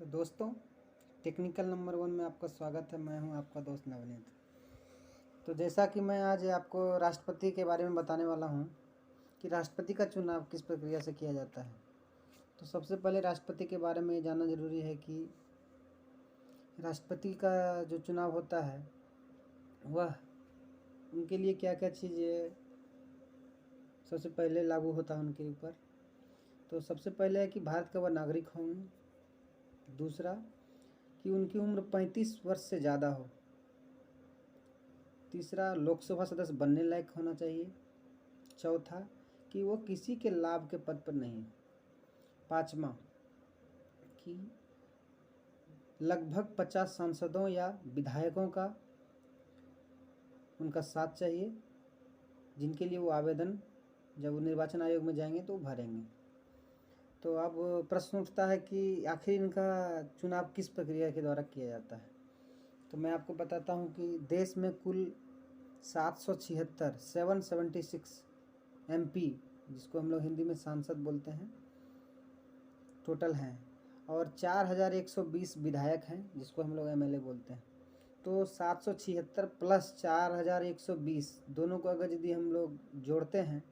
तो दोस्तों, technical number 1 में आपका स्वागत है। मैं हूं आपका दोस्त नवनीत। तो जैसा कि मैं आज आपको राष्ट्रपति के बारे में बताने वाला हूं कि राष्ट्रपति का चुनाव किस प्रक्रिया से किया जाता है। तो सबसे पहले राष्ट्रपति के बारे में ये जानना ज़रूरी है कि राष्ट्रपति का जो चुनाव होता है वह उनके लिए क्या क्या चीज़ें सबसे पहले लागू होता है उनके ऊपर। तो सबसे पहले है कि भारत का वह नागरिक होंगे। दूसरा कि उनकी उम्र 35 वर्ष से ज़्यादा हो। तीसरा, लोकसभा सदस्य बनने लायक होना चाहिए। चौथा कि वो किसी के लाभ के पद पर नहीं। पाँचवा कि लगभग 50 सांसदों या विधायकों का उनका साथ चाहिए, जिनके लिए वो आवेदन जब वो निर्वाचन आयोग में जाएंगे तो भरेंगे। तो अब प्रश्न उठता है कि आखिर इनका चुनाव किस प्रक्रिया के द्वारा किया जाता है। तो मैं आपको बताता हूँ कि देश में कुल 776 MP, जिसको हम लोग हिंदी में सांसद बोलते हैं, टोटल हैं, और 4120 विधायक हैं, जिसको हम लोग MLA बोलते हैं। तो 776 प्लस 4120 दोनों को अगर यदि हम लोग जोड़ते हैं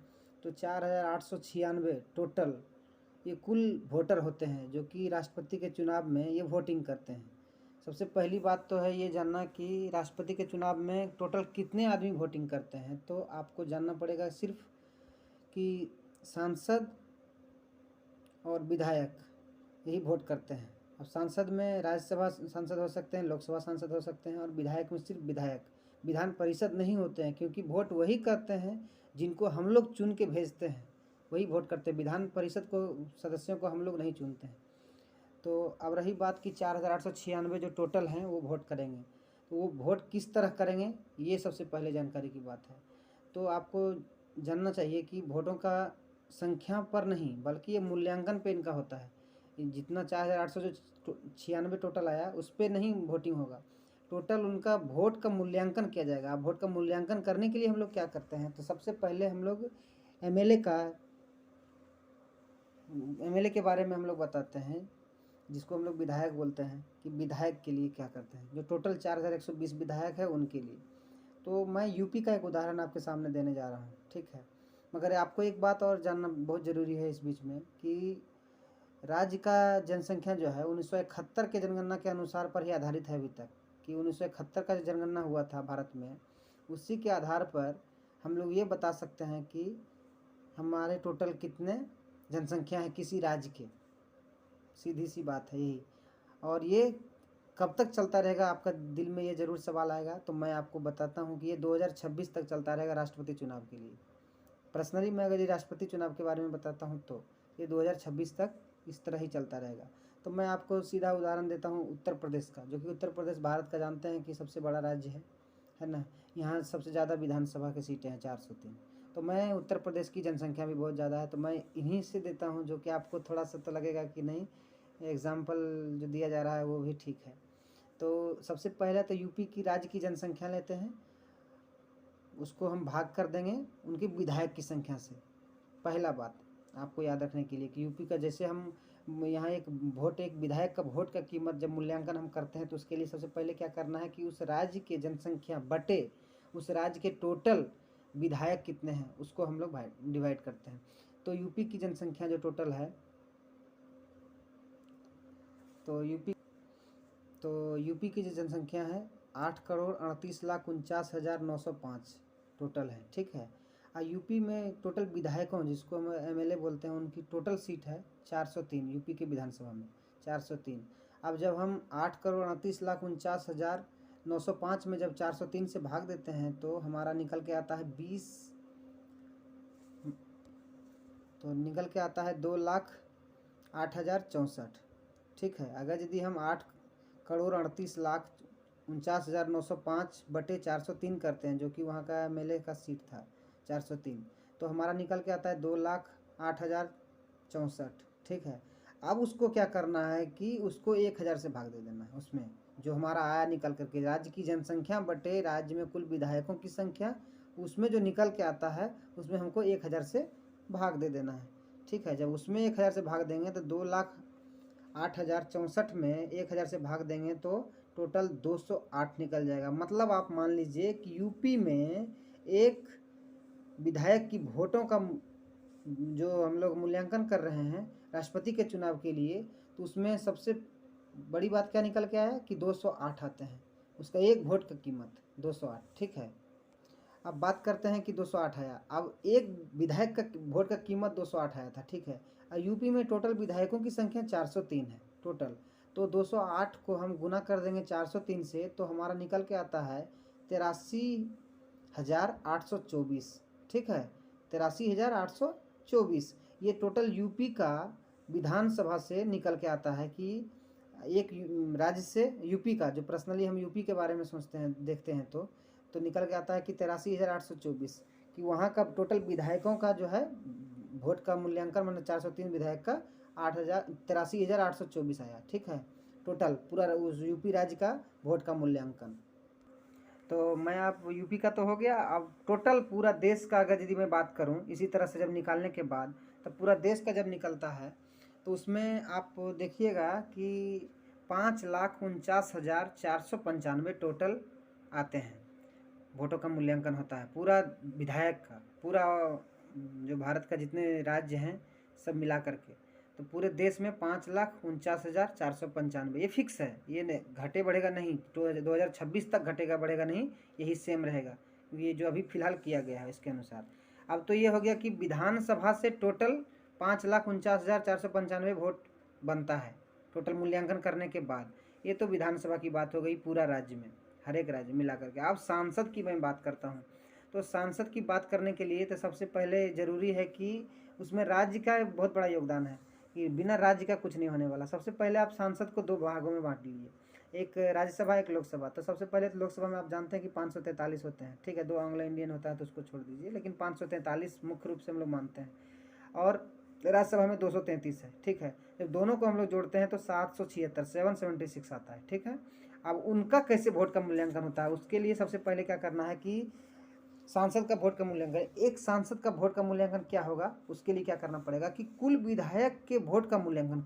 तो 4896 टोटल ये कुल वोटर होते हैं जो कि राष्ट्रपति के चुनाव में ये वोटिंग करते हैं। सबसे पहली बात तो है ये जानना कि राष्ट्रपति के चुनाव में टोटल कितने आदमी वोटिंग करते हैं। तो आपको जानना पड़ेगा सिर्फ कि सांसद और विधायक यही वोट करते हैं। अब सांसद में राज्यसभा सांसद हो सकते हैं, लोकसभा सांसद हो सकते हैं, और विधायक में सिर्फ विधायक, विधान परिषद नहीं होते हैं, क्योंकि वोट वही करते हैं जिनको हम लोग चुन के भेजते हैं, वही वोट करते हैं। विधान परिषद को सदस्यों को हम लोग नहीं चुनते हैं। तो अब रही बात कि 4896 जो टोटल हैं वो वोट करेंगे। तो वो वोट किस तरह करेंगे, ये सबसे पहले जानकारी की बात है। तो आपको जानना चाहिए कि वोटों का संख्या पर नहीं बल्कि ये मूल्यांकन पे इनका होता है। जितना 4896 टोटल आया उस पर नहीं वोटिंग होगा, टोटल उनका वोट का मूल्यांकन किया जाएगा। अब वोट का मूल्यांकन करने के लिए हम लोग क्या करते हैं, तो सबसे पहले हम लोग MLA के बारे में हम लोग बताते हैं, जिसको हम लोग विधायक बोलते हैं, कि विधायक के लिए क्या करते हैं। जो टोटल 4120 विधायक है उनके लिए। तो मैं यूपी का एक उदाहरण आपके सामने देने जा रहा हूँ, ठीक है। मगर आपको एक बात और जानना बहुत ज़रूरी है इस बीच में कि राज्य का जनसंख्या जो है 1971 के जनगणना के अनुसार पर ही आधारित है अभी तक, कि 1971 का जो जनगणना हुआ था भारत में, उसी के आधार पर हम लोग ये बता सकते हैं कि हमारे टोटल कितने जनसंख्या है किसी राज्य के। सीधी सी बात है यही। और ये कब तक चलता रहेगा, आपका दिल में ये ज़रूर सवाल आएगा। तो मैं आपको बताता हूँ कि ये 2026 तक चलता रहेगा राष्ट्रपति चुनाव के लिए। पर्सनली मैं अगर ये राष्ट्रपति चुनाव के बारे में बताता हूँ तो ये 2026 तक इस तरह ही चलता रहेगा। तो मैं आपको सीधा उदाहरण देता हूँ उत्तर प्रदेश का, जो कि उत्तर प्रदेश भारत का जानते हैं कि सबसे बड़ा राज्य है ना। यहाँ सबसे ज़्यादा विधानसभा की सीटें हैं, 403। तो मैं उत्तर प्रदेश की जनसंख्या भी बहुत ज़्यादा है, तो मैं इन्हीं से देता हूँ, जो कि आपको थोड़ा सा तो लगेगा कि नहीं एग्ज़ाम्पल जो दिया जा रहा है वो भी ठीक है। तो सबसे पहले तो यूपी की राज्य की जनसंख्या लेते हैं, उसको हम भाग कर देंगे उनकी विधायक की संख्या से। पहला बात आपको याद रखने के लिए कि यूपी का जैसे हम यहाँ एक विधायक का वोट का कीमत जब मूल्यांकन हम करते हैं तो उसके लिए सबसे पहले क्या करना है कि उस राज्य के जनसंख्या बटे उस राज्य के टोटल विधायक कितने हैं उसको हम लोग डिवाइड करते हैं। तो यूपी की जनसंख्या जो टोटल है, तो यूपी की जो जनसंख्या है 8,38,49,905 टोटल है, ठीक है। यूपी में टोटल विधायकों जिसको हम MLA बोलते हैं उनकी टोटल सीट है 403, यूपी के विधानसभा में 403। अब जब हम 8,38,49,905 में जब 403 से भाग देते हैं तो हमारा निकल के आता है 2,08,64, ठीक है। अगर यदि हम 8,38,39,49,905 बटे 403 करते हैं, जो कि वहाँ का MLA का सीट था 403, तो हमारा निकल के आता है 2,08,64, ठीक है। अब उसको क्या करना है कि उसको 1,000 से भाग दे देना है, उसमें जो हमारा आया निकल करके राज्य की जनसंख्या बटे राज्य में कुल विधायकों की संख्या, उसमें जो निकल के आता है उसमें हमको 1,000 से भाग दे देना है, ठीक है। जब उसमें 1,000 से भाग देंगे तो 8064 में 1000 से भाग देंगे तो टोटल 208 निकल जाएगा। मतलब आप मान लीजिए कि यूपी में एक विधायक की वोटों का जो हम लोग मूल्यांकन कर रहे हैं राष्ट्रपति के चुनाव के लिए, तो उसमें सबसे बड़ी बात क्या निकल के आया कि 208 आते हैं। उसका एक वोट का कीमत 208, ठीक है। अब बात करते हैं कि 208 आया। अब एक विधायक का वोट का कीमत 208 आया था, ठीक है। और यूपी में टोटल विधायकों की संख्या 403 है टोटल। तो 208 को हम गुना कर देंगे 403 से, तो हमारा निकल के आता है 83,824, ठीक है। 83,824 ये टोटल यूपी का विधानसभा से निकल के आता है कि एक राज्य से यूपी का, जो पर्सनली हम यूपी के बारे में सोचते हैं देखते हैं तो निकल के आता है कि 83,824 कि वहाँ का टोटल विधायकों का जो है वोट का मूल्यांकन, मतलब 403 विधायक का 83,824 आया, ठीक है। टोटल पूरा उस यूपी राज्य का वोट का मूल्यांकन। तो मैं आप यूपी का तो हो गया। अब टोटल पूरा देश का अगर यदि मैं बात करूं इसी तरह से जब निकालने के बाद, तब पूरा देश का जब निकलता है तो उसमें आप देखिएगा कि 5,49,495 टोटल आते हैं, वोटों का मूल्यांकन होता है पूरा विधायक का, पूरा जो भारत का जितने राज्य हैं सब मिला करके। तो पूरे देश में 5,49,495 ये फिक्स है, ये घटे बढ़ेगा नहीं। तो 2026 तक घटेगा बढ़ेगा नहीं, यही सेम रहेगा, क्योंकि ये जो अभी फिलहाल किया गया है इसके अनुसार। अब तो ये हो गया कि विधानसभा से टोटल 5,49,495 वोट बनता है टोटल मूल्यांकन करने के बाद। ये तो विधानसभा की बात हो गई पूरा राज्य में, हर एक राज्य मिला करके। अब सांसद की मैं बात करता हूँ, तो सांसद की बात करने के लिए तो सबसे पहले ज़रूरी है कि उसमें राज्य का बहुत बड़ा योगदान है, कि बिना राज्य का कुछ नहीं होने वाला। सबसे पहले आप सांसद को दो भागों में बांट लीजिए, एक राज्यसभा एक लोकसभा। तो सबसे पहले तो लोकसभा में आप जानते हैं कि 543 होते हैं, ठीक है। 2 एंग्लो इंडियन होता है तो उसको छोड़ दीजिए, लेकिन 543 मुख्य रूप से हम लोग मानते हैं। और राज्यसभा में 233 है, ठीक है। जब दोनों को हम लोग जोड़ते हैं तो 776 आता है, ठीक है। अब उनका कैसे वोट का मूल्यांकन होता है, उसके लिए सबसे पहले क्या करना है कि सांसद का वोट का मूल्यांकन, एक सांसद का वोट का मूल्यांकन क्या होगा, उसके लिए क्या करना पड़ेगा कि कुल विधायक के वोट का मूल्यांकन,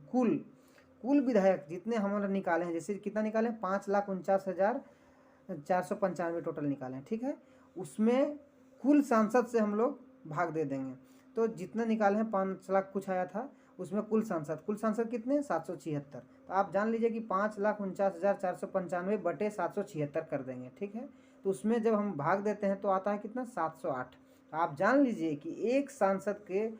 कुल विधायक जितने हमने निकाले हैं, जैसे कितना निकाले 5,49,495 टोटल निकाले हैं, ठीक है। उसमें कुल सांसद से हम लोग भाग दे देंगे, तो जितना निकाले हैं 5 लाख कुछ आया था, उसमें कुल सांसद कितने 776। तो आप जान लीजिए कि 5,49,495 बटे 776 कर देंगे, ठीक है। तो उसमें जब हम भाग देते हैं तो आता है कितना 708। आप जान लीजिए कि एक सांसद के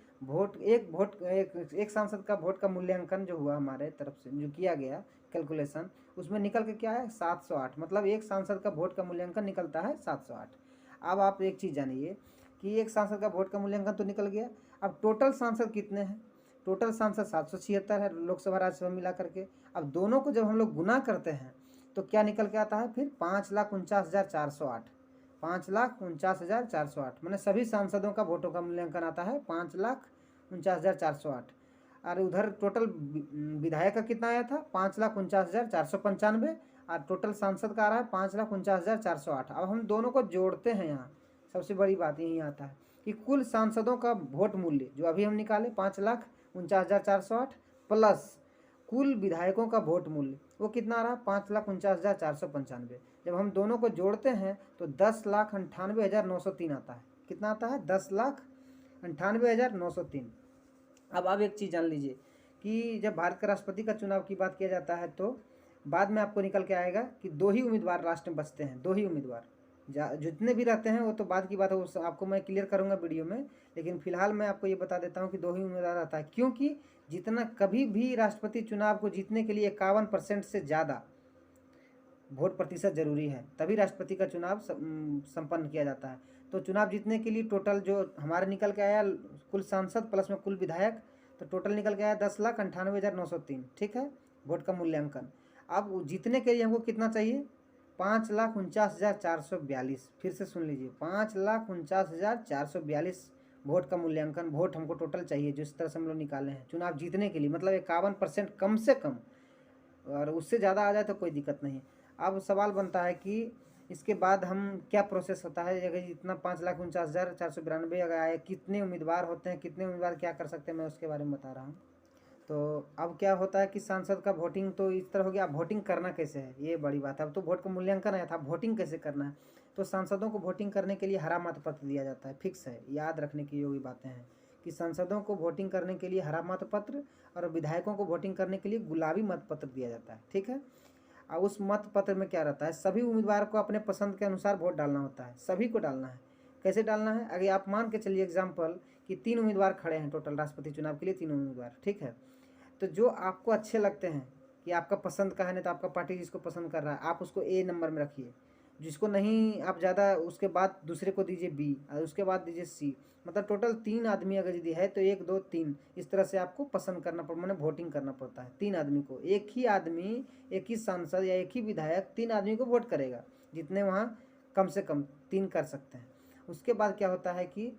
एक सांसद का वोट का मूल्यांकन जो हुआ हमारे तरफ से जो किया गया कैलकुलेशन, उसमें निकल के क्या है 708। मतलब एक सांसद का वोट का मूल्यांकन निकलता है 708। अब आप एक चीज़ जानिए कि एक सांसद का वोट का मूल्यांकन तो निकल गया। अब टोटल सांसद कितने हैं, टोटल सांसद 776 है लोकसभा राज्यसभा मिला करके। अब दोनों को जब हम लोग गुना करते हैं तो क्या निकल के आता है फिर 5,49,408, 5,49,408, मैंने सभी सांसदों का वोटों का मूल्यांकन आता है 5,49,408। और उधर टोटल विधायक का कितना आया था 5,49,495, और टोटल सांसद का आ रहा है 5,49,408। अब हम दोनों को जोड़ते हैं, यहाँ सबसे बड़ी बात यही आता है कि कुल सांसदों का वोट मूल्य जो अभी हम निकाले 5,49,408 प्लस कुल विधायकों का वोट मूल्य वो कितना आ रहा है 5,49,495। जब हम दोनों को जोड़ते हैं तो 10,98,903 आता है। कितना आता है 10,98,903। अब आप एक चीज़ जान लीजिए कि जब भारत के राष्ट्रपति का चुनाव की बात किया जाता है तो बाद में आपको निकल के आएगा कि 2 ही उम्मीदवार लास्ट में बचते हैं, 2 ही उम्मीदवार। जितने भी रहते हैं वो तो बाद की बात है, वो आपको मैं क्लियर करूंगा वीडियो में, लेकिन फिलहाल मैं आपको ये बता देता हूँ कि 2 ही उम्मीदवार रहता है। क्योंकि जितना कभी भी राष्ट्रपति चुनाव को जीतने के लिए 51% से ज़्यादा वोट प्रतिशत जरूरी है, तभी राष्ट्रपति का चुनाव संपन्न किया जाता है। तो चुनाव जीतने के लिए टोटल जो हमारे निकल के आया कुल सांसद प्लस में कुल विधायक, तो टोटल निकल के आया 10,98,903, ठीक है, वोट का मूल्यांकन। अब जीतने के लिए हमको कितना चाहिए 5,49,442। फिर से सुन लीजिए 5,49,442 वोट का मूल्यांकन वोट हमको टोटल चाहिए, जिस तरह से हम लोग निकाले हैं चुनाव जीतने के लिए, मतलब 51% कम से कम, और उससे ज़्यादा आ जाए तो कोई दिक्कत नहीं। अब सवाल बनता है कि इसके बाद हम क्या प्रोसेस होता है, अगर इतना 5,49,492 अगर आए, कितने उम्मीदवार होते हैं, कितने उम्मीदवार क्या कर सकते हैं, मैं उसके बारे में बता रहा हूँ। तो अब क्या होता है कि सांसद का वोटिंग तो इस तरह हो गया। अब वोटिंग करना कैसे है, ये बड़ी बात है। अब तो वोट का मूल्यांकन आया था, वोटिंग कैसे करना है। तो सांसदों को वोटिंग करने के लिए हरा मत पत्र दिया जाता है, फिक्स है, याद रखने की योग्य बातें हैं कि सांसदों को वोटिंग करने के लिए हरा मत पत्र और विधायकों को वोटिंग करने के लिए गुलाबी मत पत्र दिया जाता है, ठीक है। और उस मत पत्र में क्या रहता है, सभी उम्मीदवार को अपने पसंद के अनुसार वोट डालना होता है, सभी को डालना है। कैसे डालना है, अगर आप मान के चलिए एग्जाम्पल कि 3 उम्मीदवार खड़े हैं टोटल राष्ट्रपति चुनाव के लिए, 3 उम्मीदवार, ठीक है। तो जो आपको अच्छे लगते हैं कि आपका पसंद का है, नहीं तो आपका पार्टी जिसको पसंद कर रहा है आप उसको ए नंबर में रखिए, जिसको नहीं आप ज़्यादा उसके बाद दूसरे को दीजिए बी और उसके बाद दीजिए सी। मतलब टोटल 3 आदमी अगर यदि है तो 1 2 3 इस तरह से आपको पसंद करना मैंने वोटिंग करना पड़ता है। 3 आदमी को, एक ही आदमी, एक ही सांसद या एक ही विधायक 3 आदमी को वोट करेगा, जितने वहाँ कम से कम 3 कर सकते हैं। उसके बाद क्या होता है कि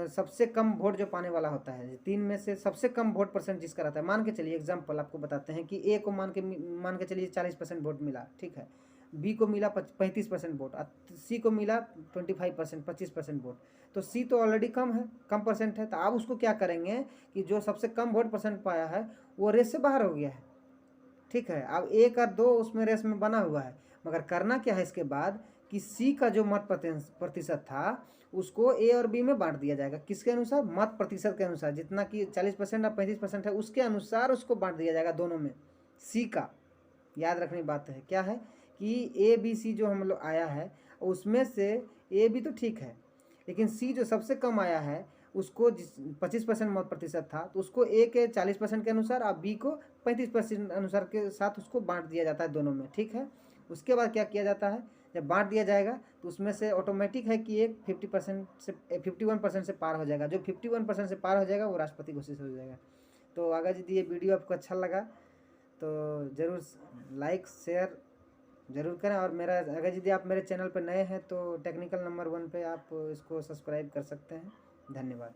सबसे कम वोट जो पाने वाला होता है, 3 में से सबसे कम वोट परसेंट जिसका रहता है, मान के चलिए एग्जाम्पल आपको बताते हैं कि ए को मान के चलिए 40% वोट मिला, ठीक है। बी को मिला 35% वोट, सी को मिला 25% 25% वोट। तो सी तो ऑलरेडी कम है, कम परसेंट है। तो आप उसको क्या करेंगे कि जो सबसे कम वोट परसेंट पाया है वो रेस से बाहर हो गया है, ठीक है। अब 1 और 2 उसमें रेस में बना हुआ है, मगर करना क्या है इसके बाद कि सी का जो मत प्रतिशत था उसको ए और बी में बांट दिया जाएगा। किसके अनुसार, मत प्रतिशत के अनुसार, जितना कि 40% और 35% है उसके अनुसार उसको बांट दिया जाएगा दोनों में। सी का याद रखने की बात है क्या है कि ए बी सी जो हम लोग आया है उसमें से ए बी तो ठीक है, लेकिन सी जो सबसे कम आया है उसको 25% मत प्रतिशत था तो उसको ए के 40% के अनुसार और बी को 35% अनुसार के साथ उसको बांट दिया जाता है दोनों में, ठीक है। उसके बाद क्या किया जाता है, जब बांट दिया जाएगा तो उसमें से ऑटोमेटिक है कि एक 50% से 51% से पार हो जाएगा। जो 51% से पार हो जाएगा वो राष्ट्रपति घोषित हो जाएगा। तो अगर यदि ये वीडियो आपको अच्छा लगा तो ज़रूर लाइक शेयर ज़रूर करें। और मेरा अगर यदि आप मेरे चैनल पर नए हैं तो टेक्निकल नंबर 1 पे आप इसको सब्सक्राइब कर सकते हैं। धन्यवाद।